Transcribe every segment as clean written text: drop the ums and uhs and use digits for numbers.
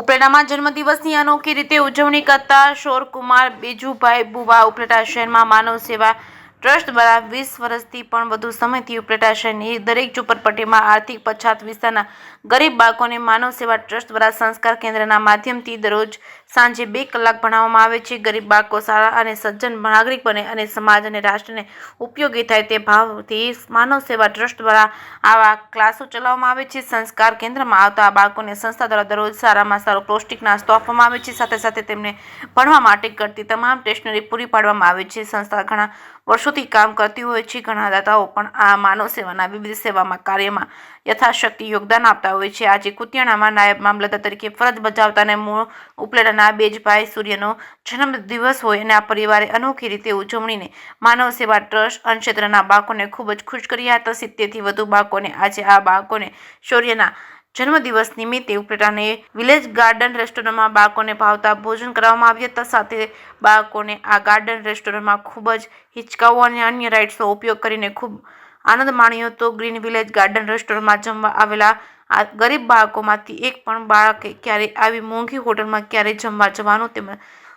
ઉપલેટામાં જન્મદિવસની અનોખી રીતે ઉજવણી કરતા શોરકુમાર બીજુભાઈ બુવા ઉપલેટા શહેરમાં માનવ સેવા ટ્રસ્ટ દ્વારા 20 વર્ષથી પણ વધુ સમયથી ઉપલેટા શહેરની દરેક ઝૂંપડપટ્ટીમાં આર્થિક પછાત વિસ્તારના ગરીબ બાળકોને માનવ સેવા ટ્રસ્ટ દ્વારા સંસ્કાર કેન્દ્રના માધ્યમથી દરરોજ સાંજે 2 કલાક ભણાવવામાં આવે છે। ગરીબ બાળકો સારા અને સજ્જન નાગરિક બને અને સમાજ અને રાષ્ટ્રને ઉપયોગી થાય તે ભાવથી માનવ સેવા ટ્રસ્ટ દ્વારા આવા ક્લાસો ચલાવવામાં આવે છે। સંસ્કાર કેન્દ્રમાં આવતા બાળકોને સંસ્થા દ્વારા દરરોજ સારામાં સારો પૌષ્ટિક નાસ્તો આપવામાં આવે છે। સાથે સાથે તેમને ભણવા માટે કરતી તમામ સ્ટેશનરી પૂરી પાડવામાં આવે છે। સંસ્થા ઘણા વર્ષોથી કામ કરતી હોય છે। ઘણા દાતાઓ પણ આ માનવ સેવાના વિવિધ સેવામાં કાર્યમાં યથાશક્તિ યોગદાન આપતા હોય છે। આજે કુતિયાણામાં નાયબ મામલતદાર તરીકે ફરજ બજાવતા અને મૂળ ઉપલેટાના બેજભાઈ સૂર્યનો જન્મદિવસ હોય અને આ પરિવારે અનોખી રીતે ઉજવણીને માનવ સેવા ટ્રસ્ટ અન્નક્ષેત્રના બાળકોને ખૂબ જ ખુશ કર્યા હતા। 70થી વધુ બાળકોને આજે આ બાળકોને શૌર્યના જન્મદિવસ નિમિત્તે ઉપલેટાને વિલેજ ગાર્ડન રેસ્ટોરન્ટમાં બાળકોને ભાવતા ભોજન કરવામાં આવ્યા હતા। સાથે બાળકોને આ ગાર્ડન રેસ્ટોરન્ટમાં ખૂબ જ હિંચકાઓ અને અન્ય રાઇડ્સનો ઉપયોગ કરીને ખૂબ આનંદ માણ્યો હતો। ગ્રીન વિલેજ ગાર્ડન રેસ્ટોરન્ટમાં જમવા આવેલા આ ગરીબ બાળકોમાંથી એક પણ બાળકે ક્યારે આવી મોંઘી હોટલમાં ક્યારે જમવા જવાનું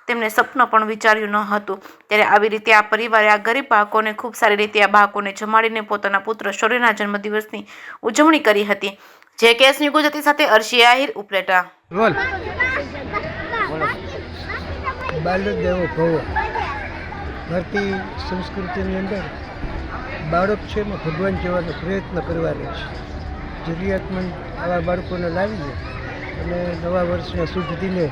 તેમને સપનું પણ વિચાર્યું ન હતું। ત્યારે આવી રીતે આ પરિવારે આ ગરીબ બાળકોને ખૂબ સારી રીતે આ બાળકોને જમાડીને પોતાના પુત્ર શૌર્યના જન્મદિવસની ઉજવણી કરી હતી। જે કેસની ગુજરાતી સાથે અર્શી આહિર ઉપલેટા બોલ બાલ્યદેવો ભવો ભારતીય સંસ્કૃતિની અંદર બાળક છે એમાં ભગવાન જવાનો પ્રયત્ન કરવાનો છે। જરૂરિયાતમંદ આવા બાળકોને લાવીએ અને નવા વર્ષના શુભ દિને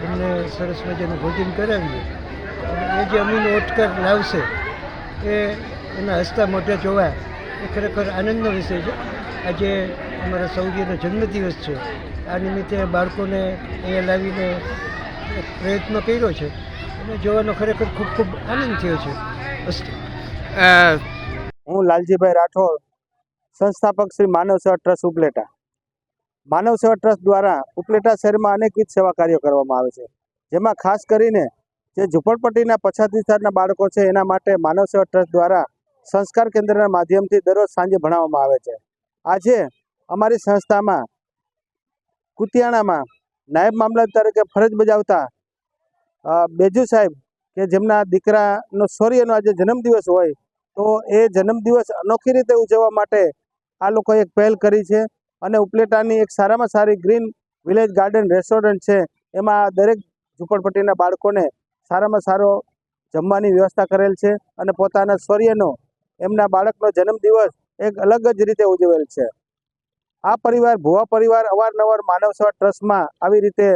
એમને સરસ મજાનું ભોજન કરાવીએ અને એ જે અમીનો ઓટકાર લાવશે એ એના હસતા મોઢે જોવા એ ખરેખર આનંદનો વિષય છે। આજે અમારા શૌર્યનો જન્મદિવસ છે। આ નિમિત્તે બાળકોને અહીંયા લાવીને એક પ્રયત્ન કર્યો છે અને જોવાનો ખરેખર ખૂબ ખૂબ આનંદ થયો છે। અસ્તુ। હું લાલજીભાઈ રાઠોડ, સંસ્થાપક શ્રી માનવ સેવા ટ્રસ્ટ ઉપલેટા। માનવ સેવા ટ્રસ્ટ દ્વારા ઉપલેટા શહેરમાં અનેકવિધ સેવા કાર્યો કરવામાં આવે છે, જેમાં ખાસ કરીને જે ઝૂંપડપટ્ટીના પછાત વિસ્તારના બાળકો છે એના માટે માનવ સેવા ટ્રસ્ટ દ્વારા સંસ્કાર કેન્દ્રના માધ્યમથી દરરોજ સાંજે ભણાવવામાં આવે છે। આજે અમારી સંસ્થામાં કુતિયાણામાં નાયબ મામલતદાર તરીકે ફરજ બજાવતા બેજુ સાહેબ કે જેમના દીકરાનો શૌર્યનો આજે જન્મદિવસ હોય તો એ જન્મદિવસ અનોખી રીતે ઉજવવા માટે આ લોકોએ એક પહેલ કરી છે અને ઉપલેટાની એક સારામાં સારી ગ્રીન વિલેજ ગાર્ડન રેસ્ટોરન્ટ છે એમાં દરેક ઝૂંપડપટ્ટીના બાળકોને સારામાં સારો જમવાની વ્યવસ્થા કરેલ છે અને પોતાના શૌર્યનો એમના બાળકનો જન્મદિવસ એક અલગ જ રીતે ઉજવેલ છે। આ પરિવાર ભુવા પરિવાર અવારનવાર માનવ સેવા ટ્રસ્ટમાં આવી રીતે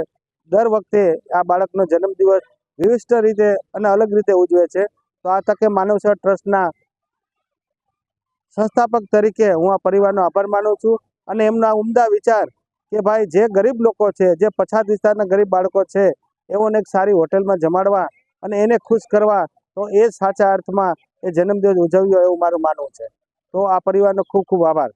દર વખતે આ બાળકનો જન્મદિવસ વિશિષ્ટ રીતે અને અલગ રીતે ઉજવે છે। તો આ તકે માનવ સેવા ટ્રસ્ટના સંસ્થાપક તરીકે હું આ પરિવારનો આભાર માનું છું અને એમના ઉમદા વિચાર કે ભાઈ જે ગરીબ લોકો છે, જે પછાત વિસ્તારના ગરીબ બાળકો છે એઓને એક સારી હોટલમાં જમાડવા અને એને ખુશ કરવા, તો એ સાચા અર્થમાં એ જન્મદિવસ ઉજવ્યો એવું મારું માનવું છે। તો આ પરિવારનો ખૂબ ખૂબ આભાર।